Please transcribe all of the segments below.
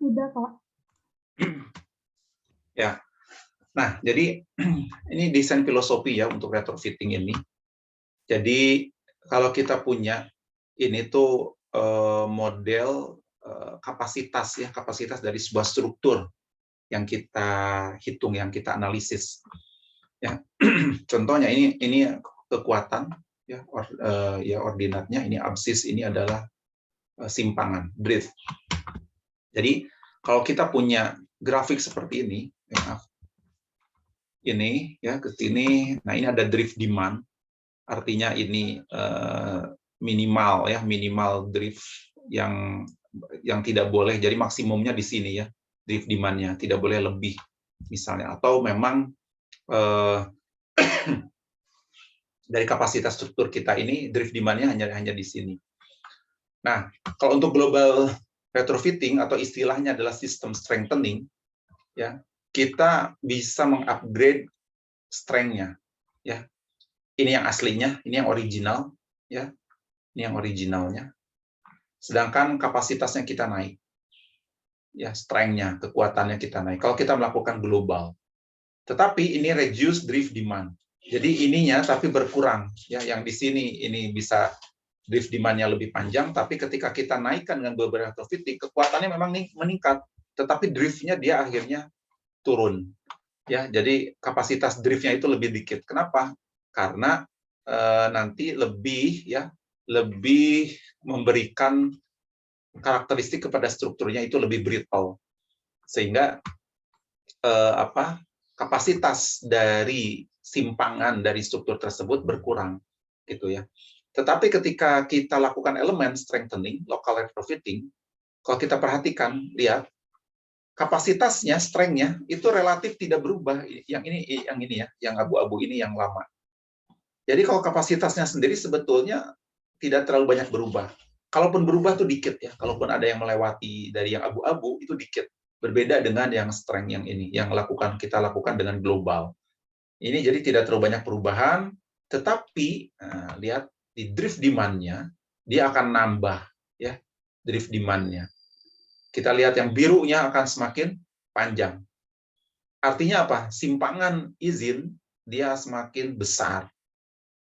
Udah, Kak. Ya. Nah, jadi ini desain filosofi ya untuk retrofitting ini. Jadi kalau kita punya ini tuh model kapasitas ya, kapasitas dari sebuah struktur yang kita hitung, yang kita analisis. Ya, contohnya ini kekuatan ya, ordinatnya, ini absis, ini adalah simpangan, drift. Jadi kalau kita punya grafik seperti ini, ini ya ke sini, nah ini ada drift demand, artinya ini minimal ya, minimal drift yang tidak boleh, jadi maksimumnya di sini ya, drift demand-nya tidak boleh lebih misalnya, atau memang dari kapasitas struktur kita ini drift demand-nya hanya di sini. Nah, kalau untuk global retrofitting atau istilahnya adalah system strengthening, ya kita bisa mengupgrade strength-nya. Ya, ini yang aslinya, ini yang original, ya, ini yang originalnya. Sedangkan kapasitasnya kita naik, ya, strength-nya, kekuatannya kita naik. Kalau kita melakukan global, tetapi ini reduce drift demand. Jadi ininya tapi berkurang, ya, yang di sini ini bisa drift demand-nya lebih panjang, tapi ketika kita naikkan dengan global retrofitting, kekuatannya memang meningkat, tetapi drift-nya dia akhirnya turun. Ya, jadi kapasitas drift-nya itu lebih dikit. Kenapa? Karena nanti lebih memberikan karakteristik kepada strukturnya itu lebih brittle, sehingga kapasitas dari simpangan dari struktur tersebut berkurang, gitu ya. Tetapi ketika kita lakukan elemen strengthening, local retrofitting, kalau kita perhatikan, lihat kapasitasnya, strength-nya itu relatif tidak berubah. Yang ini ya, yang abu-abu ini yang lama. Jadi kalau kapasitasnya sendiri sebetulnya tidak terlalu banyak berubah. Kalaupun berubah tuh dikit ya. Kalaupun ada yang melewati dari yang abu-abu itu dikit. Berbeda dengan yang strength yang ini, yang kita lakukan dengan global. Ini jadi tidak terlalu banyak perubahan, tetapi lihat di drift demand-nya dia akan nambah ya, drift demand-nya. Kita lihat yang birunya akan semakin panjang. Artinya apa? Simpangan izin dia semakin besar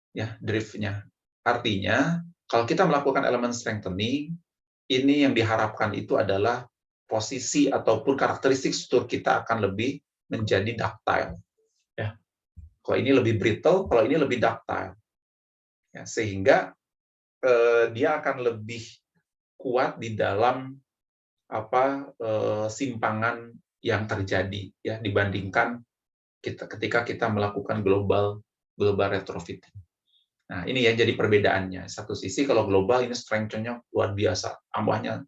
ya, drift-nya. Artinya kalau kita melakukan elemen strengthening, ini yang diharapkan itu adalah posisi ataupun karakteristik struktur kita akan lebih menjadi ductile. Ya. Kalau ini lebih brittle, kalau ini lebih ductile. Ya, sehingga dia akan lebih kuat di dalam simpangan yang terjadi ya dibandingkan ketika kita melakukan global retrofitting. Nah, ini ya jadi perbedaannya. Satu sisi kalau global ini strength-nya luar biasa, tambahnya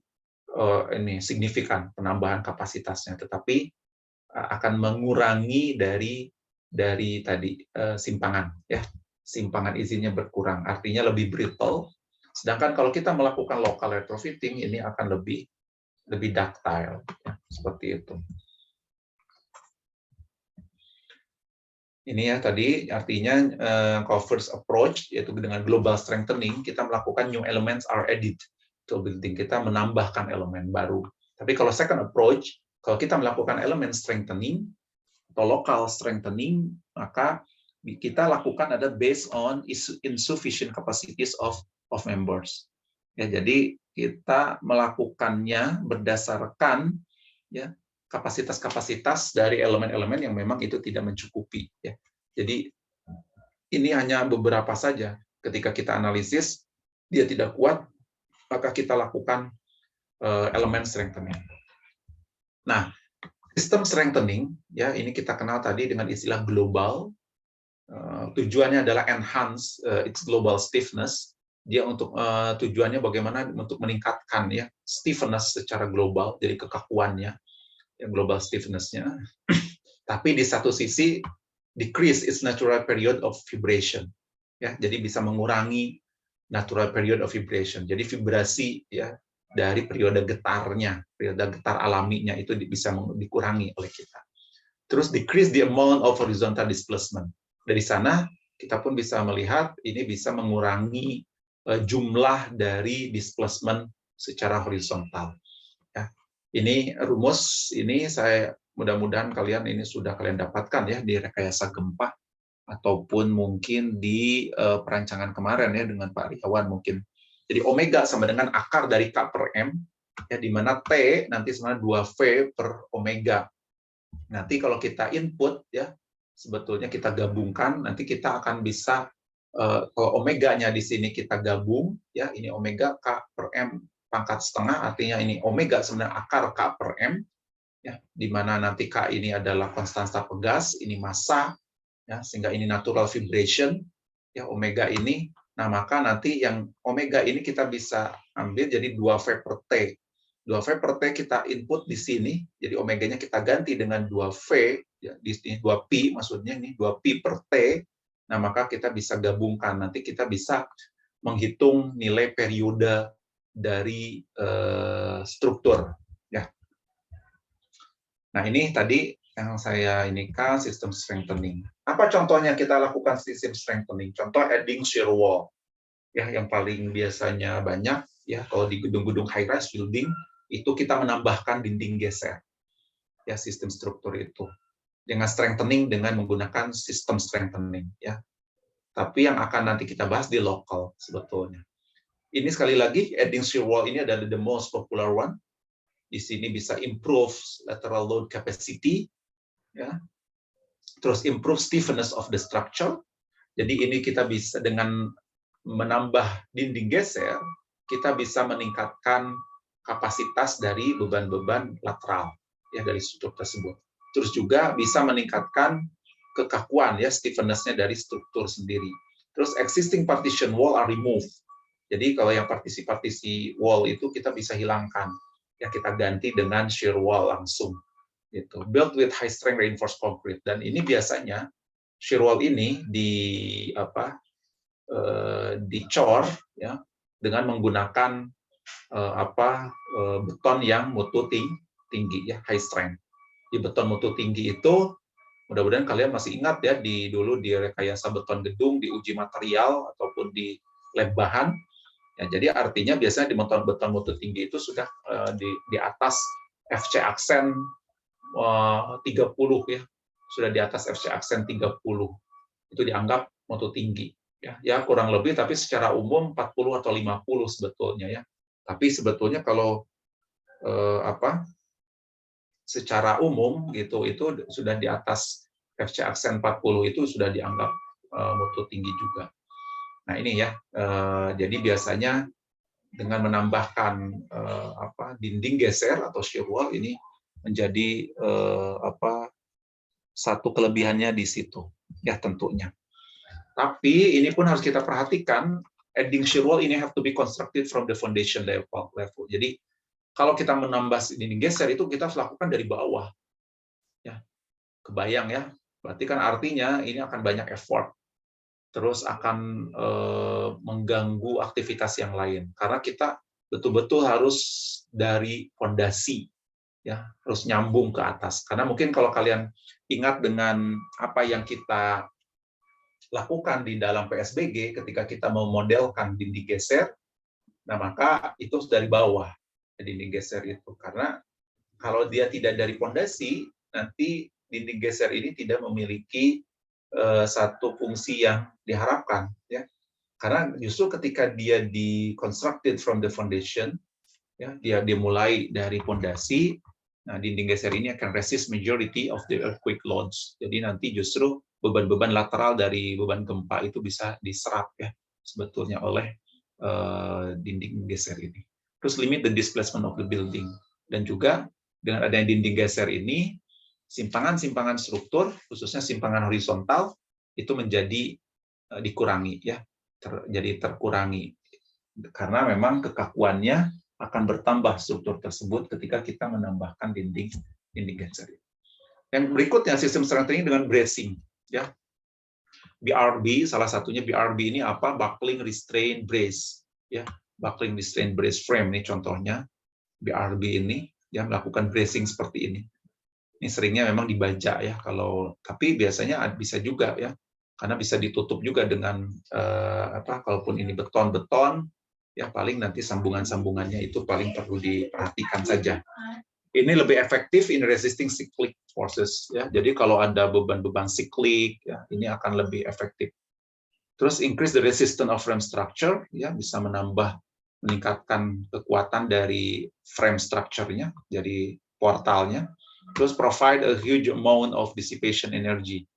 ini signifikan penambahan kapasitasnya, tetapi akan mengurangi dari tadi simpangan ya. Simpangan izinnya berkurang, artinya lebih brittle. Sedangkan kalau kita melakukan local retrofitting ini akan lebih ductile ya, seperti itu. Ini ya tadi artinya kalau first approach yaitu dengan global strengthening kita melakukan new elements are added to building, kita menambahkan elemen baru. Tapi kalau second approach, kalau kita melakukan elemen strengthening atau local strengthening, maka kita lakukan ada based on insufficient capacities of members. Ya, jadi kita melakukannya berdasarkan ya kapasitas-kapasitas dari elemen-elemen yang memang itu tidak mencukupi. Ya. Jadi ini hanya beberapa saja. Ketika kita analisis dia tidak kuat, maka kita lakukan elemen strengthening. Nah, sistem strengthening ya ini kita kenal tadi dengan istilah global. Tujuannya adalah enhance its global stiffness. Dia untuk tujuannya bagaimana untuk meningkatkan ya stiffness secara global, jadi kekakuannya, ya, global stiffness-nya. Tapi di satu sisi decrease its natural period of vibration. Ya, jadi bisa mengurangi natural period of vibration. Jadi vibrasi ya dari periode getarnya, periode getar alaminya itu bisa dikurangi oleh kita. Terus decrease the amount of horizontal displacement. Dari sana kita pun bisa melihat ini bisa mengurangi jumlah dari displacement secara horizontal. Ya. Ini rumus, ini saya mudah-mudahan sudah kalian dapatkan ya di rekayasa gempa ataupun mungkin di perancangan kemarin ya dengan Pak Riawan mungkin. Jadi omega sama dengan akar dari K per M, ya di mana T nanti sama 2V per omega. Nanti kalau kita input ya, sebetulnya kita gabungkan, nanti kita akan bisa kalau omeganya di sini kita gabung ya, ini omega K per M pangkat setengah, artinya ini omega sebenarnya akar K per M ya, di mana nanti K ini adalah konstanta pegas, ini massa ya, sehingga ini natural vibration ya omega ini. Nah, maka nanti yang omega ini kita bisa ambil jadi 2V per T. 2V per T kita input di sini, jadi omeganya kita ganti dengan 2V, ya, di sini 2pi maksudnya, ini 2pi per T. Nah, maka kita bisa gabungkan, nanti kita bisa menghitung nilai periode dari struktur. Ya. Nah, ini tadi yang saya inikan sistem strengthening. Apa contohnya kita lakukan sistem strengthening? Contoh adding shear wall. Ya, yang paling biasanya banyak ya kalau di gedung-gedung high rise building itu kita menambahkan dinding geser. Ya, sistem struktur itu. Dengan strengthening dengan menggunakan sistem strengthening ya. Tapi yang akan nanti kita bahas di lokal sebetulnya. Ini sekali lagi adding shear wall ini adalah the most popular one. Di sini bisa improve lateral load capacity ya. Terus improve stiffness of the structure. Jadi ini kita bisa dengan menambah dinding geser, kita bisa meningkatkan kapasitas dari beban-beban lateral ya dari struktur tersebut. Terus juga bisa meningkatkan kekakuan ya stiffness-nya dari struktur sendiri. Terus existing partition wall are removed. Jadi kalau yang partisi-partisi wall itu kita bisa hilangkan. Ya kita ganti dengan shear wall langsung. Gitu. Built with high strength reinforced concrete, dan ini biasanya shear wall ini dicor ya dengan menggunakan beton yang mutu tinggi ya, high strength. Di beton mutu tinggi itu mudah-mudahan kalian masih ingat ya dulu di rekayasa beton gedung di uji material ataupun di lab bahan ya, jadi artinya biasanya di beton mutu tinggi itu sudah di atas FC aksen 30 ya, sudah di atas FC aksen 30 itu dianggap mutu tinggi ya kurang lebih, tapi secara umum 40 atau 50 sebetulnya ya. Tapi sebetulnya kalau secara umum gitu itu sudah di atas FC aksen 40 itu sudah dianggap mutu tinggi juga. Nah ini ya, jadi biasanya dengan menambahkan dinding geser atau shear wall ini menjadi satu kelebihannya di situ ya tentunya. Tapi ini pun harus kita perhatikan, adding shear wall ini have to be constructed from the foundation level. Jadi kalau kita menambah dinding geser itu kita harus lakukan dari bawah. Ya. Kebayang ya. Berarti kan artinya ini akan banyak effort. Terus akan mengganggu aktivitas yang lain karena kita betul-betul harus dari fondasi ya, harus nyambung ke atas. Karena mungkin kalau kalian ingat dengan apa yang kita lakukan di dalam PSBG ketika kita memodelkan dinding geser, nah maka itu dari bawah dinding geser itu. Karena kalau dia tidak dari fondasi, nanti dinding geser ini tidak memiliki satu fungsi yang diharapkan ya. Karena justru ketika dia constructed from the foundation ya, dia dimulai dari fondasi, nah dinding geser ini akan resist majority of the earthquake loads. Jadi nanti justru beban-beban lateral dari beban gempa itu bisa diserap ya sebetulnya oleh dinding geser ini. Terus limit the displacement of the building, dan juga dengan adanya dinding geser ini simpangan-simpangan struktur khususnya simpangan horizontal itu menjadi dikurangi ya, jadi terkurangi karena memang kekakuannya akan bertambah struktur tersebut ketika kita menambahkan dinding geser. Yang berikutnya sistem strengthening dengan bracing ya. BRB salah satunya, BRB ini apa? Buckling restraint brace ya. Buckling restraint brace frame ini contohnya BRB ini yang melakukan bracing seperti ini. Ini seringnya memang dibaja ya tapi biasanya bisa juga ya. Karena bisa ditutup juga dengan kalaupun ini beton ya paling nanti sambungan-sambungannya itu paling perlu diperhatikan saja. Ini lebih efektif in resisting cyclic forces ya. Jadi kalau ada beban-beban siklik ya, ini akan lebih efektif. Terus increase the resistance of frame structure ya, bisa meningkatkan kekuatan dari frame structure-nya, jadi portalnya. Terus provide a huge amount of dissipation energy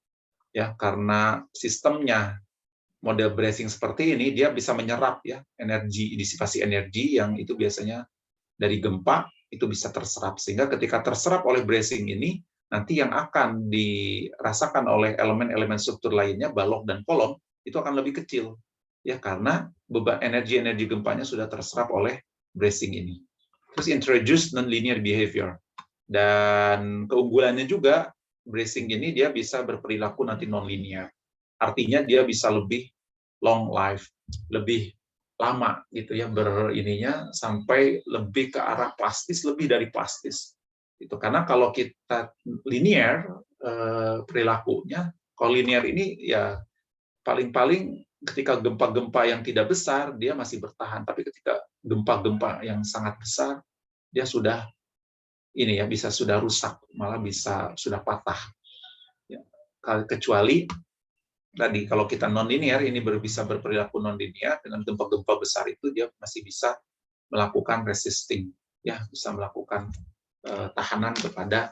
ya, karena sistemnya model bracing seperti ini dia bisa menyerap ya energi, disipasi energi yang itu biasanya dari gempa itu bisa terserap, sehingga ketika terserap oleh bracing ini nanti yang akan dirasakan oleh elemen-elemen struktur lainnya, balok dan kolom, itu akan lebih kecil ya, karena beban energi gempanya sudah terserap oleh bracing ini. Terus introduce non-linear behavior, dan keunggulannya juga bracing ini dia bisa berperilaku nanti non-linear, artinya dia bisa lebih long life, lebih lama gitu ya berininya, sampai lebih ke arah plastis, lebih dari plastis itu. Karena kalau kita linear perilakunya, kalau linear ini ya paling-paling ketika gempa-gempa yang tidak besar dia masih bertahan, tapi ketika gempa-gempa yang sangat besar dia sudah ini ya, bisa sudah rusak, malah bisa sudah patah ya. Kecuali tadi kalau kita non-linear ini bisa berperilaku non-linear, dengan gempa-gempa besar itu dia masih bisa melakukan resisting ya, bisa melakukan tahanan kepada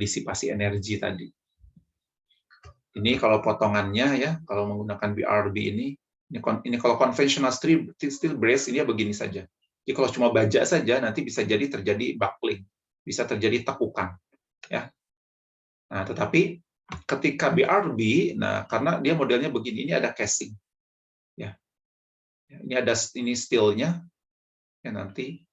disipasi energi tadi. Ini kalau potongannya ya, kalau menggunakan BRB ini kalau conventional steel brace ini ya begini saja. Jadi kalau cuma baja saja nanti bisa jadi terjadi buckling, bisa terjadi tekukan ya. Nah, tetapi ketika BRB, nah karena dia modelnya begini, ini ada casing ya. Ini ada steel-nya ya, nanti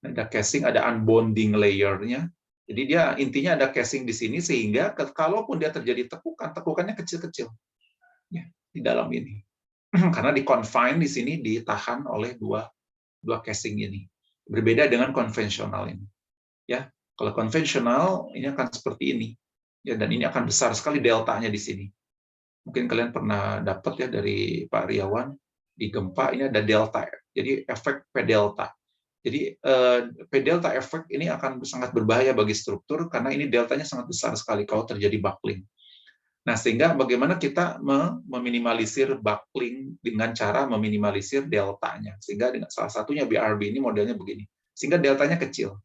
ada casing, ada unbonding layer-nya. Jadi dia intinya ada casing di sini, sehingga kalaupun dia terjadi tekukan, tekukannya kecil-kecil ya di dalam ini. Karena di confine di sini ditahan oleh dua casing ini. Berbeda dengan konvensional ini. Ya, kalau konvensional ini akan seperti ini. Ya, dan ini akan besar sekali deltanya di sini. Mungkin kalian pernah dapat ya dari Pak Riawan, di gempa ini ada delta. Jadi efek P delta. Jadi P delta efek ini akan sangat berbahaya bagi struktur karena ini deltanya sangat besar sekali kalau terjadi buckling. Nah, sehingga bagaimana kita meminimalisir buckling dengan cara meminimalisir deltanya. Sehingga dengan salah satunya BRB ini modelnya begini. Sehingga deltanya kecil.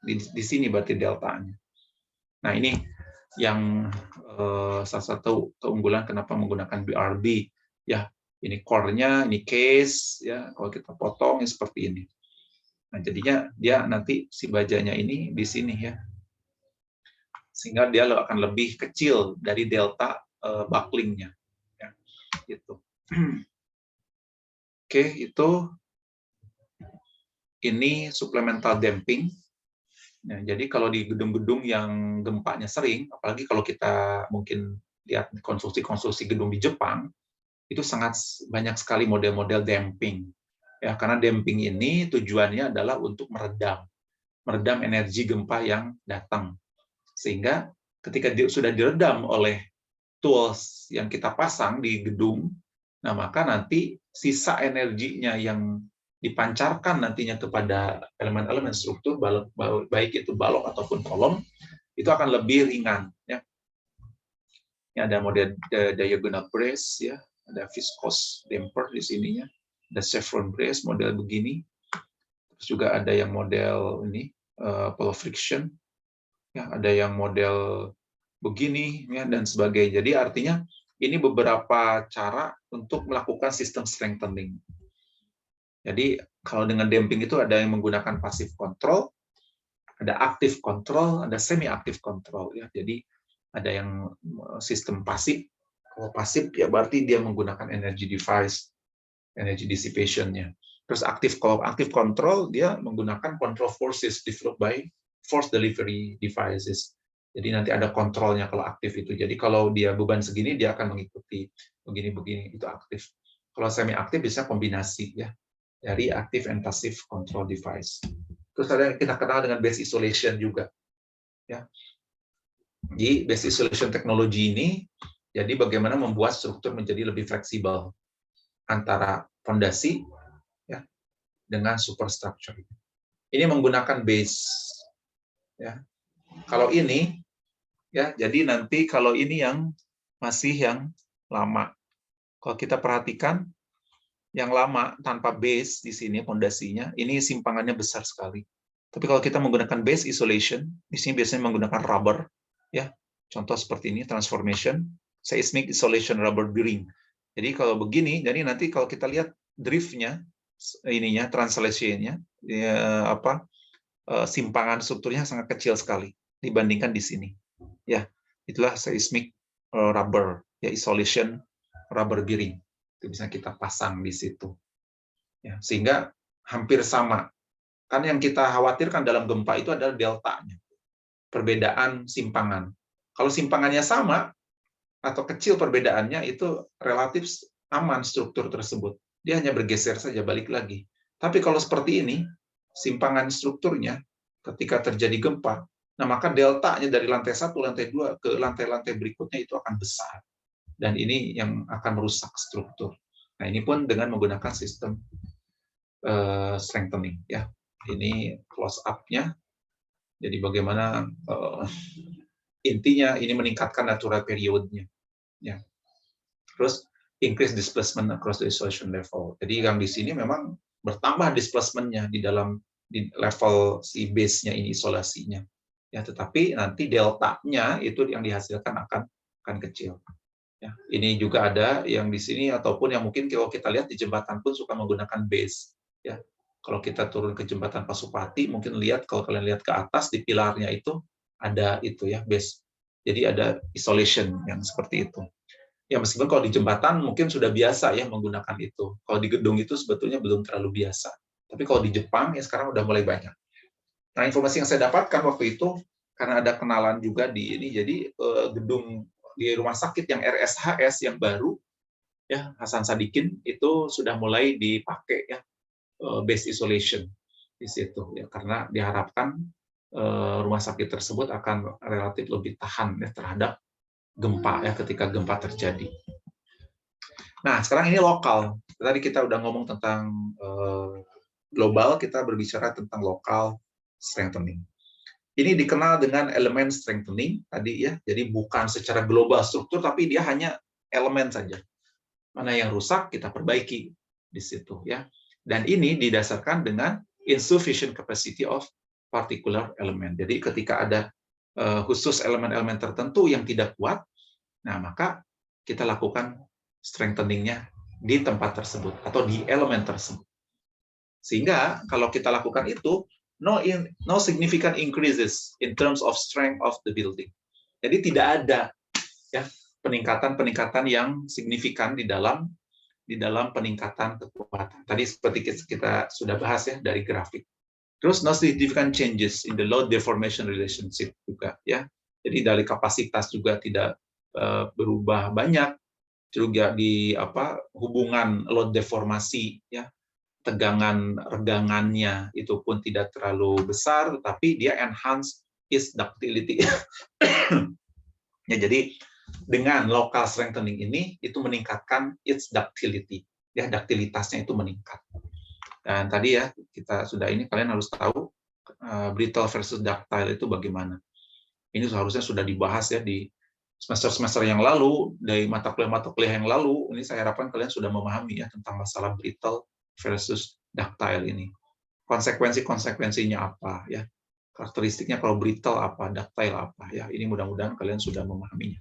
Di sini berarti deltanya. Nah, ini yang salah satu keunggulan kenapa menggunakan BRB. Ya, ini core-nya, ini case, ya. Kalau kita potong seperti ini. Nah, jadinya dia nanti si bajanya ini di sini ya. Sehingga dia akan lebih kecil dari delta buckling-nya. Ya, gitu. Oke, itu ini supplemental damping. Nah, jadi kalau di gedung-gedung yang gempanya sering, apalagi kalau kita mungkin lihat konstruksi-konstruksi gedung di Jepang, itu sangat banyak sekali model-model damping. Ya, karena damping ini tujuannya adalah untuk meredam energi gempa yang datang. Sehingga ketika sudah diredam oleh tools yang kita pasang di gedung, nah maka nanti sisa energinya yang dipancarkan nantinya kepada elemen-elemen struktur, baik itu balok ataupun kolom, itu akan lebih ringan. Ya. Ini ada model diagonal brace, ya, ada viscose damper di sininya, ada chevron brace model begini, terus juga ada yang model ini pole friction, ya, ada yang model begini, ya, dan sebagainya. Jadi artinya ini beberapa cara untuk melakukan sistem strengthening. Jadi kalau dengan damping itu ada yang menggunakan passive control, ada active control, ada semi active control. Ya. Jadi ada yang sistem pasif. Kalau pasif ya berarti dia menggunakan energy device, energy dissipation-nya. Terus kalau active control dia menggunakan control forces developed by force delivery devices. Jadi nanti ada kontrolnya kalau aktif itu. Jadi kalau dia beban segini dia akan mengikuti begini-begini, itu aktif. Kalau semi aktif bisa kombinasi ya dari active and passive control device. Terus ada yang kita kenal dengan base isolation juga. Ya. Jadi base isolation teknologi ini jadi bagaimana membuat struktur menjadi lebih fleksibel antara fondasi ya dengan superstructure. Ini menggunakan base Ya. Kalau ini, ya, jadi nanti kalau ini yang masih yang lama. Kalau kita perhatikan, yang lama tanpa base di sini pondasinya, ini simpangannya besar sekali. Tapi kalau kita menggunakan base isolation, di sini biasanya menggunakan rubber, ya. Contoh seperti ini, transformation, seismic isolation rubber bearing. Jadi kalau begini, jadi nanti kalau kita lihat driftnya, ininya, translation-nya, ya, simpangan strukturnya sangat kecil sekali dibandingkan di sini. Ya, itulah seismic rubber, ya, isolation rubber bearing. Itu bisa kita pasang di situ. Ya, sehingga hampir sama. Kan yang kita khawatirkan dalam gempa itu adalah deltanya, perbedaan simpangan. Kalau simpangannya sama atau kecil perbedaannya, itu relatif aman struktur tersebut. Dia hanya bergeser saja, balik lagi. Tapi kalau seperti ini, simpangan strukturnya ketika terjadi gempa, nah maka deltanya dari lantai 1, lantai 2 ke lantai-lantai berikutnya itu akan besar. Dan ini yang akan merusak struktur. Nah, ini pun dengan menggunakan sistem strengthening, ya. Ini close up-nya. Jadi bagaimana intinya ini meningkatkan natural period-nya, ya. Terus increase displacement across the isolation level. Jadi yang di sini memang bertambah displacement-nya di dalam di level si base-nya ini, isolasinya. Ya, tetapi nanti delta-nya itu yang dihasilkan akan kecil. Ya, ini juga ada yang di sini, ataupun yang mungkin kalau kita lihat di jembatan pun suka menggunakan base. Ya, kalau kita turun ke jembatan Pasupati, mungkin lihat, kalau kalian lihat ke atas di pilarnya itu ada itu, ya, base. Jadi ada isolation yang seperti itu. Ya, meskipun kalau di jembatan mungkin sudah biasa ya menggunakan itu. Kalau di gedung itu sebetulnya belum terlalu biasa. Tapi kalau di Jepang ya sekarang udah mulai banyak. Nah, informasi yang saya dapatkan waktu itu, karena ada kenalan juga di ini, jadi gedung di rumah sakit yang RSHS yang baru, ya, Hasan Sadikin, itu sudah mulai dipakai, ya, base isolation di situ, ya, karena diharapkan rumah sakit tersebut akan relatif lebih tahan, ya, terhadap gempa, ya, ketika gempa terjadi. Nah, sekarang ini lokal. Tadi kita udah ngomong tentang global, kita berbicara tentang lokal strengthening. Ini dikenal dengan elemen strengthening tadi, ya. Jadi bukan secara global struktur, tapi dia hanya elemen saja. Mana yang rusak kita perbaiki di situ, ya. Dan ini didasarkan dengan insufficient capacity of particular element. Jadi ketika ada khusus elemen-elemen tertentu yang tidak kuat, nah maka kita lakukan strengthening-nya di tempat tersebut atau di elemen tersebut. Sehingga kalau kita lakukan itu, no significant increases in terms of strength of the building. Jadi tidak ada, ya, peningkatan yang signifikan di dalam peningkatan kekuatan. Tadi seperti kita sudah bahas, ya, dari grafik. Terus no significant changes in the load deformation relationship juga, ya. Jadi dari kapasitas juga tidak berubah banyak. Juga di hubungan load deformasi, ya, tegangan regangannya itu pun tidak terlalu besar, tetapi dia enhance its ductility. Ya, jadi dengan local strengthening ini itu meningkatkan its ductility, ya, duktilitasnya itu meningkat. Dan tadi, ya, kita sudah ini, kalian harus tahu brittle versus ductile itu bagaimana. Ini seharusnya sudah dibahas, ya, di semester-semester yang lalu, dari mata kuliah yang lalu. Ini saya harapkan kalian sudah memahami, ya, tentang masalah brittle versus ductile ini. Konsekuensinya apa, ya? Karakteristiknya kalau brittle apa, ductile apa, ya? Ini mudah-mudahan kalian sudah memahaminya.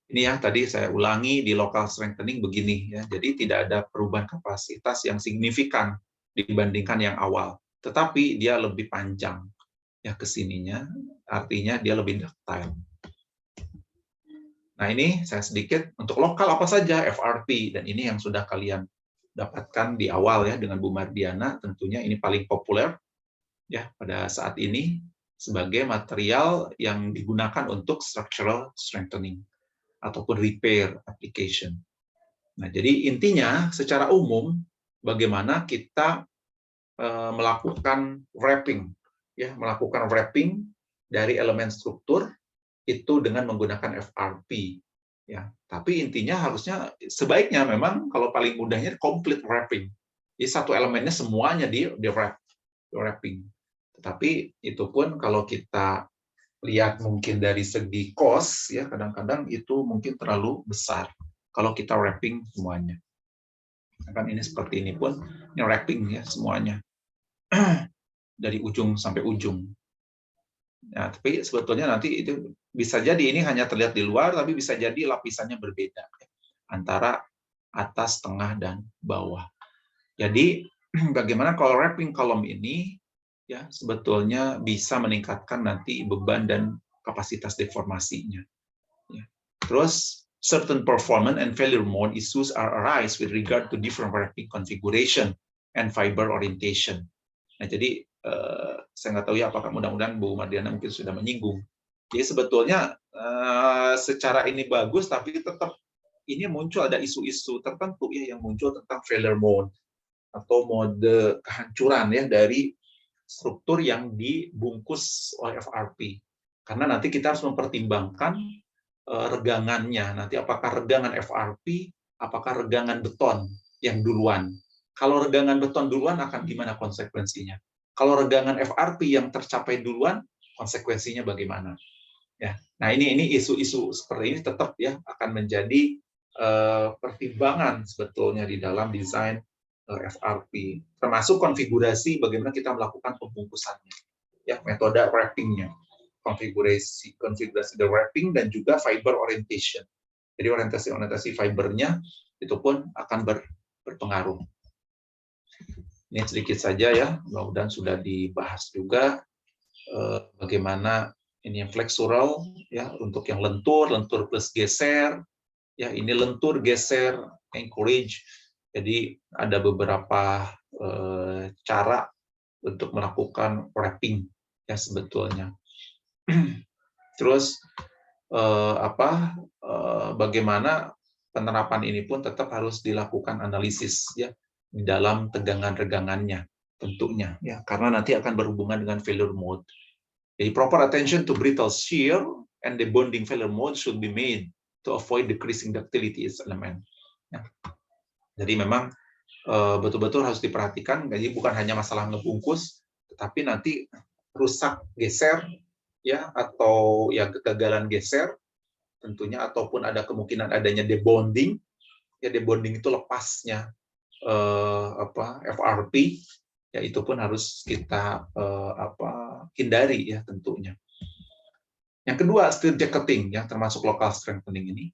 Ini, ya, tadi saya ulangi di local strengthening begini, ya. Jadi tidak ada perubahan kapasitas yang signifikan dibandingkan yang awal, tetapi dia lebih panjang, ya, ke sininya, artinya dia lebih ductile. Nah, ini saya sedikit untuk lokal apa saja FRP, dan ini yang sudah kalian dapatkan di awal, ya, dengan Bu Mardiana. Tentunya ini paling populer, ya, pada saat ini sebagai material yang digunakan untuk structural strengthening ataupun repair application. Nah, jadi intinya secara umum bagaimana kita melakukan wrapping, ya, melakukan wrapping dari elemen struktur itu dengan menggunakan FRP, ya. Tapi intinya harusnya sebaiknya memang kalau paling mudahnya complete wrapping. Jadi satu elemennya semuanya di wrapping. Tetapi itu pun kalau kita lihat mungkin dari segi cost, ya kadang-kadang itu mungkin terlalu besar kalau kita wrapping semuanya. Kan ini seperti ini pun, ini wrapping ya semuanya dari ujung sampai ujung. Nah, tapi sebetulnya nanti itu bisa jadi ini hanya terlihat di luar, tapi bisa jadi lapisannya berbeda antara atas, tengah, dan bawah. Jadi bagaimana kalau wrapping column ini ya sebetulnya bisa meningkatkan nanti beban dan kapasitas deformasinya. Ya. Terus certain performance and failure mode issues are arise with regard to different wrapping configuration and fiber orientation. Nah, jadi saya nggak tahu ya apakah mudah-mudahan Bu Mardiana mungkin sudah menyinggung. Jadi sebetulnya secara ini bagus, tapi tetap ini muncul ada isu-isu tertentu ya yang muncul tentang failure mode atau mode kehancuran ya dari struktur yang dibungkus oleh FRP. Karena nanti kita harus mempertimbangkan regangannya. Nanti apakah regangan FRP, apakah regangan beton yang duluan. Kalau regangan beton duluan akan gimana konsekuensinya? Kalau regangan FRP yang tercapai duluan, konsekuensinya bagaimana? Ya. Nah, ini isu-isu seperti ini tetap ya akan menjadi pertimbangan sebetulnya di dalam desain FRP, termasuk konfigurasi bagaimana kita melakukan pembungkusannya, ya metode wrappingnya, konfigurasi the wrapping dan juga fiber orientation. Jadi orientasi fibernya itu pun akan berpengaruh. Ini sedikit saja ya, mudah-mudahan sudah dibahas juga bagaimana ini yang flexural ya untuk yang lentur plus geser. Ya, ini lentur, geser, encourage. Jadi ada beberapa cara untuk melakukan wrapping ya sebetulnya. Terus bagaimana penerapan ini pun tetap harus dilakukan analisis ya di dalam tegangan-regangannya tentunya ya karena nanti akan berhubungan dengan failure mode. Jadi proper attention to brittle shear and the bonding failure mode should be made to avoid decreasing ductility is element. Ya. Jadi memang betul-betul harus diperhatikan. Jadi bukan hanya masalah ngebungkus, tetapi nanti rusak geser, ya atau ya kegagalan geser, tentunya ataupun ada kemungkinan adanya debonding. Ya debonding itu lepasnya FRP, ya itu pun harus kita hindari ya tentunya. Yang kedua, steel jacketing, yang termasuk local strengthening ini.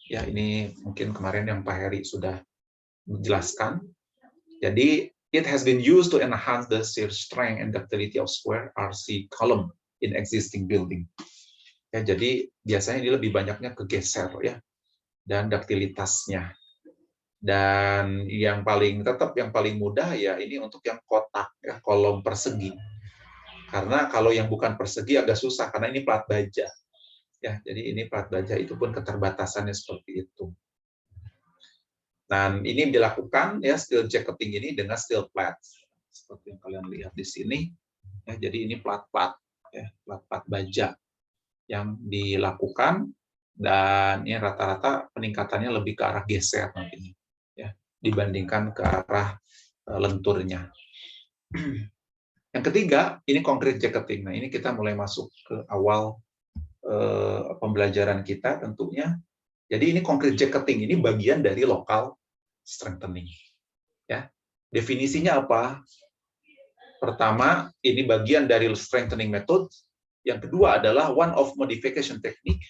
Ya, ini mungkin kemarin yang Pak Heri sudah menjelaskan. Jadi, it has been used to enhance the shear strength and ductility of square RC column in existing building. Ya, jadi biasanya ini lebih banyaknya kegeser ya, dan duktilitasnya. Dan yang paling mudah ya ini untuk yang kotak ya, kolom persegi. Karena kalau yang bukan persegi agak susah karena ini plat baja. Ya, jadi ini plat baja itu pun keterbatasannya seperti itu. Dan ini dilakukan ya steel jacketing ini dengan steel plates seperti yang kalian lihat di sini. Ya, jadi ini plat-plat ya, plat-plat baja yang dilakukan dan ini rata-rata peningkatannya lebih ke arah geser nantinya ya dibandingkan ke arah lenturnya. Yang ketiga, ini concrete jacketing. Nah, ini kita mulai masuk ke awal pembelajaran kita tentunya. Jadi ini concrete jacketing ini bagian dari local strengthening. Ya. Definisinya apa? Pertama, ini bagian dari strengthening method. Yang kedua adalah one of modification technique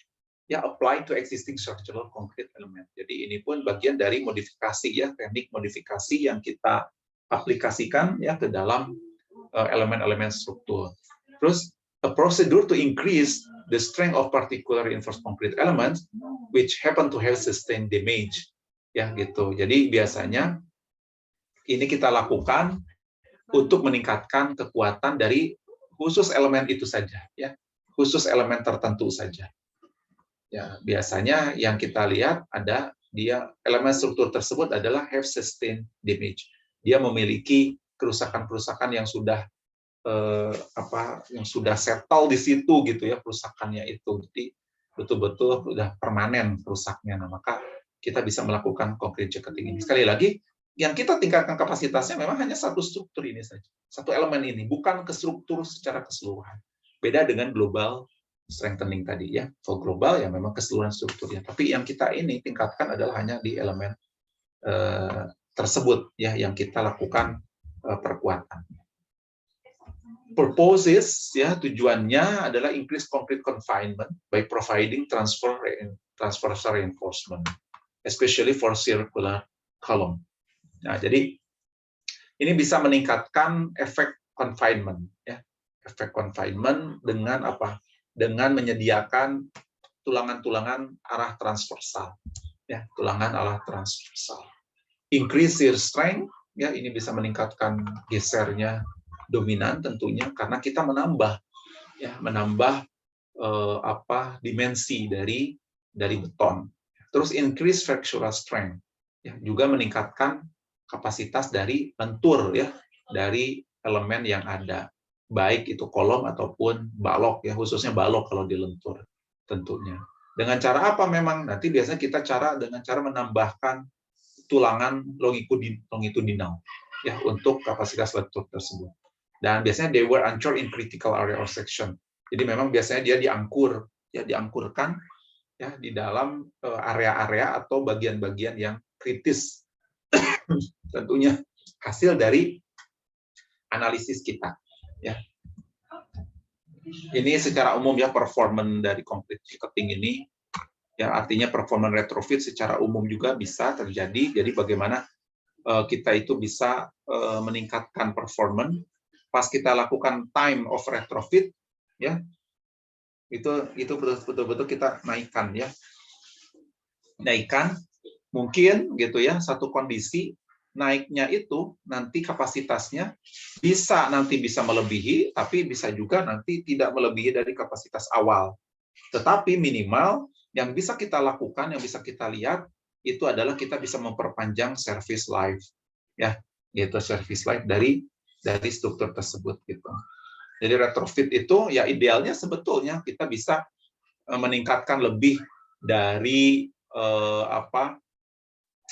ya apply to existing structural concrete element. Jadi ini pun bagian dari modifikasi ya, teknik modifikasi yang kita aplikasikan ya ke dalam elemen-elemen struktur. Terus a procedure to increase the strength of particular reinforced concrete elements which happen to have sustained damage. Ya gitu. Jadi biasanya ini kita lakukan untuk meningkatkan kekuatan dari khusus elemen itu saja ya. Khusus elemen tertentu saja. Ya, biasanya yang kita lihat ada dia elemen struktur tersebut adalah have sustained damage. Dia memiliki kerusakan-kerusakan yang sudah yang sudah settle di situ gitu ya kerusakannya itu. Jadi betul-betul sudah permanen rusaknya. Nah, maka kita bisa melakukan concrete jacketing ini. Sekali lagi yang kita tingkatkan kapasitasnya memang hanya satu struktur ini saja, satu elemen ini, bukan ke struktur secara keseluruhan. Beda dengan global strengthening tadi ya. Kalau global ya memang keseluruhan strukturnya. Tapi yang kita ini tingkatkan adalah hanya di elemen tersebut ya, yang kita lakukan perkuatan. Purposes ya, tujuannya adalah increase concrete confinement by providing transversal reinforcement, especially for circular column. Nah, jadi ini bisa meningkatkan efek confinement ya. Efek confinement dengan apa? Dengan menyediakan tulangan-tulangan arah transversal ya, tulangan arah transversal. Increase shear strength ya, ini bisa meningkatkan gesernya dominan tentunya karena kita menambah dimensi dari beton. Terus increase fractural strength ya, juga meningkatkan kapasitas dari lentur ya, dari elemen yang ada, baik itu kolom ataupun balok ya, khususnya balok kalau di lentur tentunya. Dengan cara apa memang? Nanti biasanya kita dengan cara menambahkan tulangan longitudinal ya, untuk kapasitas lentur tersebut. Dan biasanya they were anchored in critical area of section. Jadi memang biasanya dia diangkurkan ya di dalam area-area atau bagian-bagian yang kritis. Tentunya hasil dari analisis kita ya. Ini secara umum ya performance dari concrete ticketing ini ya, artinya performance retrofit secara umum juga bisa terjadi. Jadi bagaimana kita itu bisa meningkatkan performance pas kita lakukan time of retrofit ya, itu betul-betul kita naikkan mungkin gitu ya, satu kondisi naiknya itu nanti kapasitasnya bisa melebihi, tapi bisa juga nanti tidak melebihi dari kapasitas awal. Tetapi minimal yang bisa kita lakukan, yang bisa kita lihat itu adalah kita bisa memperpanjang service life ya, yaitu service life dari struktur tersebut gitu. Jadi retrofit itu ya idealnya sebetulnya kita bisa meningkatkan lebih dari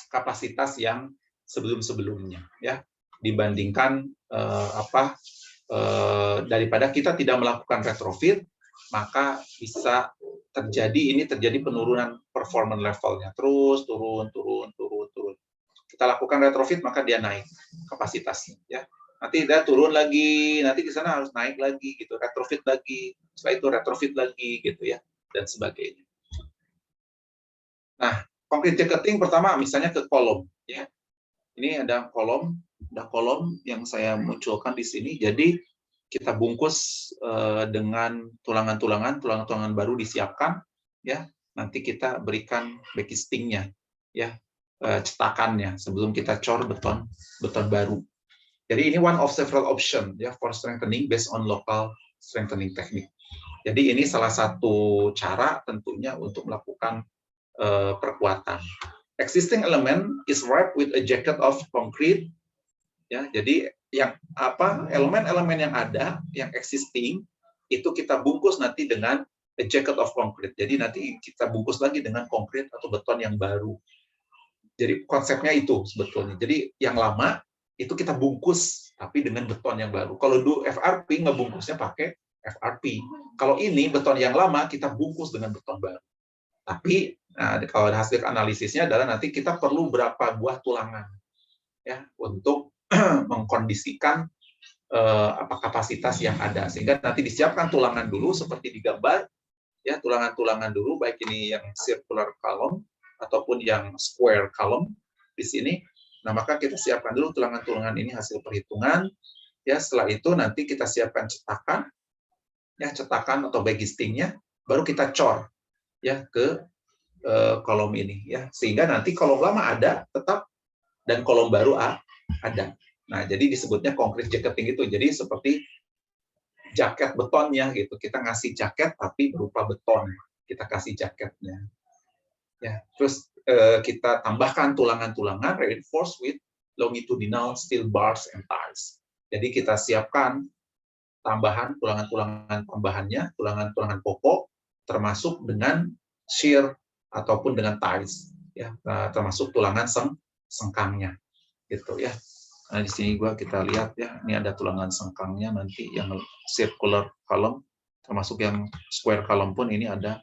kapasitas yang sebelum-sebelumnya ya, dibandingkan daripada kita tidak melakukan retrofit, maka bisa terjadi penurunan performance levelnya, terus turun. Kita lakukan retrofit maka dia naik kapasitasnya ya. Nanti dia turun lagi, nanti di sana harus naik lagi gitu, retrofit lagi, setelah itu retrofit lagi gitu ya, dan sebagainya. Nah, concrete ticketing pertama misalnya ke kolom ya. Ini ada kolom yang saya munculkan di sini. Jadi kita bungkus dengan tulangan-tulangan baru disiapkan ya. Nanti kita berikan backistingnya ya, cetakannya sebelum kita cor beton baru. Jadi ini one of several option ya for strengthening based on local strengthening technique. Jadi ini salah satu cara tentunya untuk melakukan perkuatan. Existing element is wrapped with a jacket of concrete ya. Jadi yang elemen-elemen yang ada yang existing itu kita bungkus nanti dengan a jacket of concrete. Jadi nanti kita bungkus lagi dengan konkrit atau beton yang baru. Jadi konsepnya itu sebetulnya. Jadi yang lama itu kita bungkus tapi dengan beton yang baru. Kalau dulu FRP ngebungkusnya pakai FRP. Kalau ini beton yang lama kita bungkus dengan beton baru. Tapi kalau hasil analisisnya adalah nanti kita perlu berapa buah tulangan ya untuk mengkondisikan kapasitas yang ada, sehingga nanti disiapkan tulangan dulu seperti di gambar ya, tulangan-tulangan dulu baik ini yang circular column ataupun yang square column di sini. Nah, maka kita siapkan dulu tulangan-tulangan ini hasil perhitungan ya. Setelah itu nanti kita siapkan cetakan atau backistingnya, baru kita cor ya ke kolom ini ya, sehingga nanti kolom lama ada tetap dan kolom baru ada. Nah, jadi disebutnya concrete jacketing itu. Jadi seperti jaket betonnya gitu. Kita ngasih jaket tapi berupa beton. Kita kasih jaketnya. Ya, terus kita tambahkan tulangan-tulangan reinforced with longitudinal steel bars and ties. Jadi kita siapkan tambahan tulangan-tulangan tambahannya, tulangan-tulangan pokok termasuk dengan shear ataupun dengan ties ya, termasuk tulangan sengkangnya gitu ya. Nah, di sini kita lihat ya, ini ada tulangan sengkangnya nanti yang circular column, termasuk yang square column pun ini ada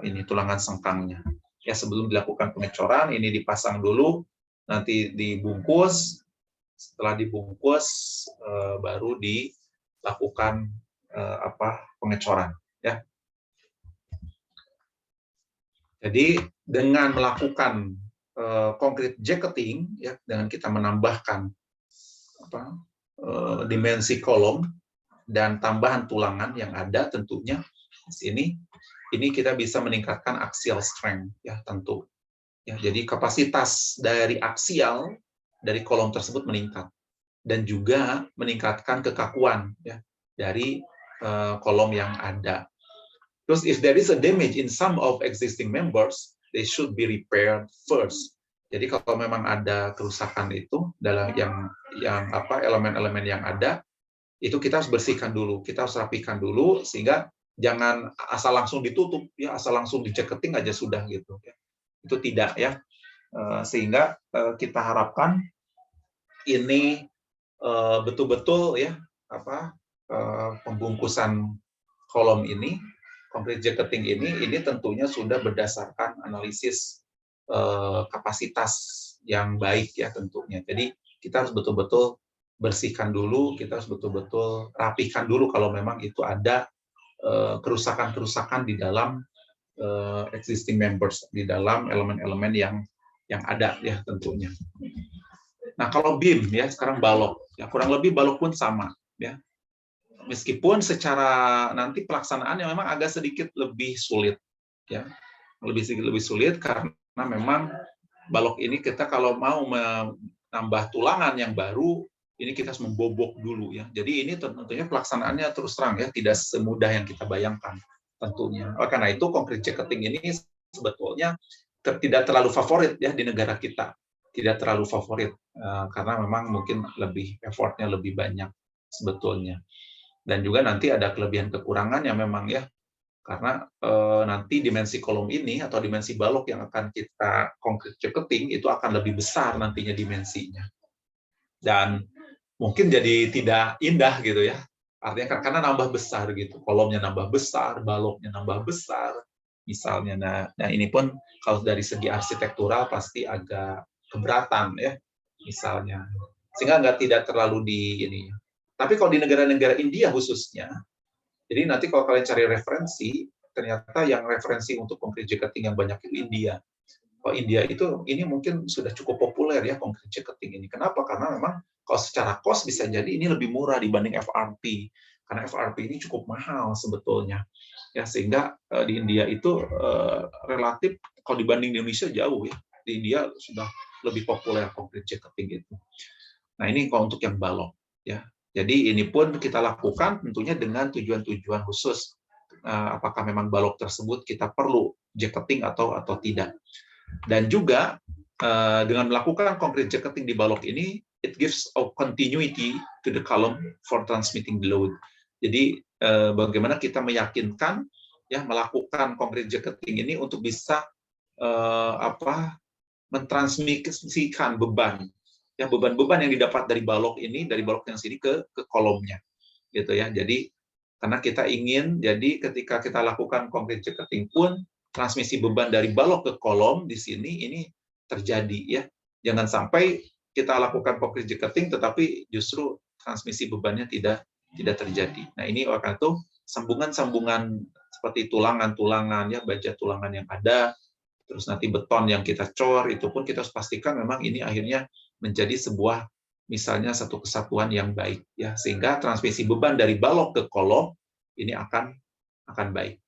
ini tulangan sengkangnya. Ya, sebelum dilakukan pengecoran ini dipasang dulu, nanti dibungkus. Setelah dibungkus baru dilakukan pengecoran ya. Jadi dengan melakukan concrete jacketing ya, dengan kita menambahkan dimensi kolom dan tambahan tulangan yang ada tentunya di sini, ini kita bisa meningkatkan axial strength ya tentu. Ya, jadi kapasitas dari aksial dari kolom tersebut meningkat dan juga meningkatkan kekakuan ya dari kolom yang ada. Terus if there is a damage in some of existing members, they should be repaired first. Jadi kalau memang ada kerusakan itu dalam yang elemen-elemen yang ada, itu kita harus bersihkan dulu, kita harus rapikan dulu sehingga jangan asal langsung ditutup ya, asal langsung diceketing aja sudah gitu ya. Itu tidak ya. Sehingga kita harapkan ini betul-betul ya pembungkusan kolom ini, concrete jacketing ini tentunya sudah berdasarkan analisis kapasitas yang baik ya tentunya. Jadi kita harus betul-betul bersihkan dulu, kita harus betul-betul rapihkan dulu kalau memang itu ada kerusakan-kerusakan di dalam existing members, di dalam elemen-elemen yang ada ya tentunya. Nah kalau beam ya sekarang balok, ya kurang lebih balok pun sama ya. Meskipun secara nanti pelaksanaannya memang agak sedikit lebih sulit ya, lebih sulit karena memang balok ini kita kalau mau menambah tulangan yang baru ini kita harus membobok dulu ya. Jadi ini tentunya pelaksanaannya terus terang ya tidak semudah yang kita bayangkan tentunya. Karena itu concrete jacketing ini sebetulnya tidak terlalu favorit ya di negara kita, tidak terlalu favorit karena memang mungkin lebih effortnya lebih banyak sebetulnya. Dan juga nanti ada kelebihan kekurangan yang memang ya, karena nanti dimensi kolom ini atau dimensi balok yang akan kita concrete jacketing itu akan lebih besar nantinya dimensinya. Dan mungkin jadi tidak indah gitu ya. Artinya karena nambah besar gitu, kolomnya nambah besar, baloknya nambah besar misalnya. Nah ini pun kalau dari segi arsitektural pasti agak keberatan ya misalnya. Sehingga tidak terlalu di ini. Tapi kalau di negara-negara India khususnya, jadi nanti kalau kalian cari referensi, ternyata yang referensi untuk concrete jacketing yang banyak itu India. Kalau India itu ini mungkin sudah cukup populer ya concrete jacketing ini. Kenapa? Karena memang kalau secara cost bisa jadi ini lebih murah dibanding FRP. Karena FRP ini cukup mahal sebetulnya. Ya sehingga di India itu relatif kalau dibanding di Indonesia jauh ya. Di India sudah lebih populer concrete jacketing itu. Nah, ini kalau untuk yang balok ya. Jadi ini pun kita lakukan tentunya dengan tujuan-tujuan khusus. Apakah memang balok tersebut kita perlu jacketing atau tidak. Dan juga dengan melakukan concrete jacketing di balok ini, it gives a continuity to the column for transmitting the load. Jadi bagaimana kita meyakinkan ya melakukan concrete jacketing ini untuk bisa mentransmisikan beban. Ya beban-beban yang didapat dari balok ini, dari balok yang sini ke kolomnya, gitu ya. Jadi karena kita ingin, jadi ketika kita lakukan concrete jacketing pun transmisi beban dari balok ke kolom di sini ini terjadi ya. Jangan sampai kita lakukan concrete jacketing tetapi justru transmisi bebannya tidak terjadi. Nah ini karena itu sambungan-sambungan seperti tulangan-tulangan ya baja tulangan yang ada, terus nanti beton yang kita cor itu pun kita harus pastikan memang ini akhirnya menjadi sebuah misalnya satu kesatuan yang baik ya sehingga transmisi beban dari balok ke kolom ini akan baik.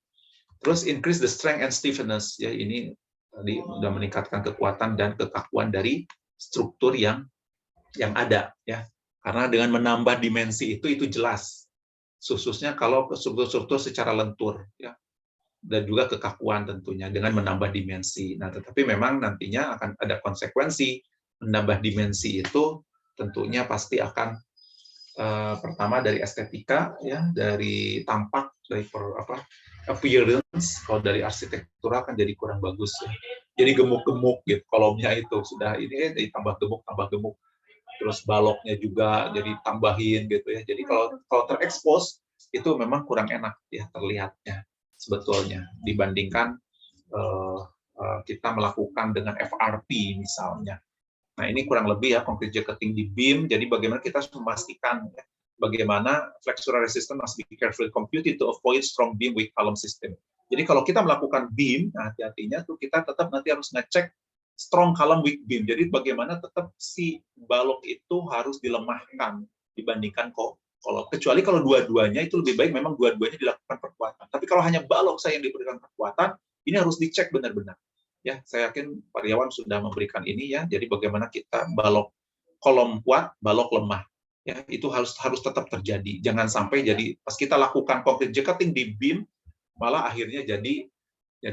Terus increase the strength and stiffness ya ini tadi sudah meningkatkan kekuatan dan kekakuan dari struktur yang ada ya. Karena dengan menambah dimensi itu jelas. Khususnya kalau struktur-struktur secara lentur ya. Dan juga kekakuan tentunya dengan menambah dimensi. Nah, tetapi memang nantinya akan ada konsekuensi menambah dimensi itu tentunya pasti akan pertama dari estetika ya, dari tampak, dari appearance, kalau dari arsitektural akan jadi kurang bagus ya. jadi gemuk-gemuk gitu kolomnya itu sudah ini ditambah gemuk, terus baloknya juga jadi tambahin gitu ya. Jadi kalau terekspos itu memang kurang enak ya terlihatnya sebetulnya dibandingkan kita melakukan dengan FRP misalnya. Nah, ini kurang lebih ya concrete jacketing di beam. Jadi bagaimana kita harus memastikan ya, bagaimana flexural resistance must be carefully computed to avoid strong beam weak column system. Jadi kalau kita melakukan beam, nah hati-hatinya tuh kita tetap nanti harus ngecek strong column weak beam. Jadi bagaimana tetap si balok itu harus dilemahkan dibandingkan kalau kecuali kalau dua-duanya itu lebih baik memang dua-duanya dilakukan perkuatan. Tapi kalau hanya balok saya yang diberikan perkuatan, ini harus dicek benar-benar. Ya, saya yakin Pak Riawan sudah memberikan ini ya. Jadi bagaimana kita balok kolom kuat, balok lemah. Ya, itu harus tetap terjadi. Jangan sampai jadi pas kita lakukan concrete jacketing di beam malah akhirnya jadi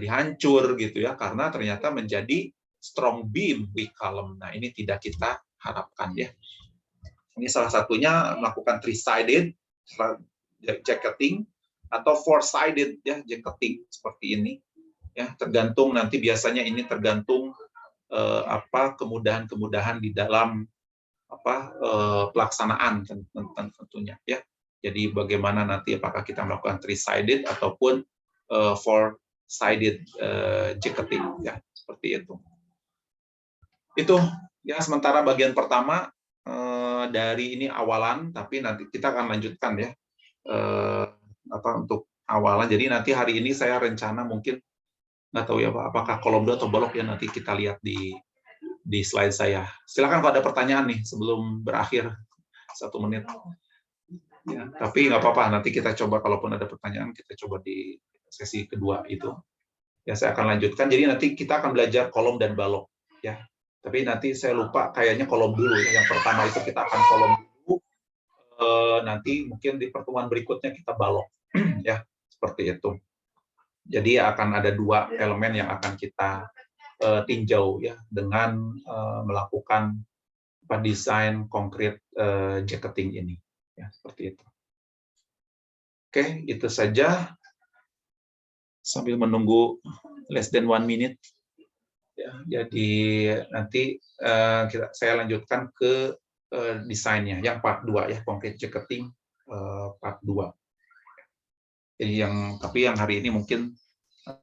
hancur gitu ya karena ternyata menjadi strong beam weak column. Nah, ini tidak kita harapkan ya. Ini salah satunya melakukan three-sided jacketing atau four-sided ya jacketing seperti ini. Ya, tergantung nanti biasanya ini tergantung kemudahan-kemudahan di dalam pelaksanaan tentunya ya. Jadi bagaimana nanti apakah kita melakukan three-sided ataupun four-sided jacketing ya seperti itu. Itu ya sementara bagian pertama dari ini awalan, tapi nanti kita akan lanjutkan ya untuk awalan. Jadi nanti hari ini saya rencana mungkin nggak tahu ya Pak, apakah kolomdo atau balok ya nanti kita lihat di slide saya. Silakan kalau ada pertanyaan nih sebelum berakhir 1 menit. Ya, tapi nggak apa-apa, nanti kita coba kalaupun ada pertanyaan kita coba di sesi kedua itu. Ya saya akan lanjutkan. Jadi nanti kita akan belajar kolom dan balok ya. Tapi nanti saya lupa kayaknya kolom dulu ya. Yang pertama itu kita akan kolom dulu. Nanti mungkin di pertemuan berikutnya kita balok ya seperti itu. Jadi akan ada 2 elemen yang akan kita tinjau ya dengan melakukan desain concrete jacketing ini ya seperti itu. Oke, itu saja sambil menunggu less than 1 minute ya. Jadi nanti saya lanjutkan ke desainnya yang part 2 ya concrete jacketing part 2. Jadi tapi yang hari ini mungkin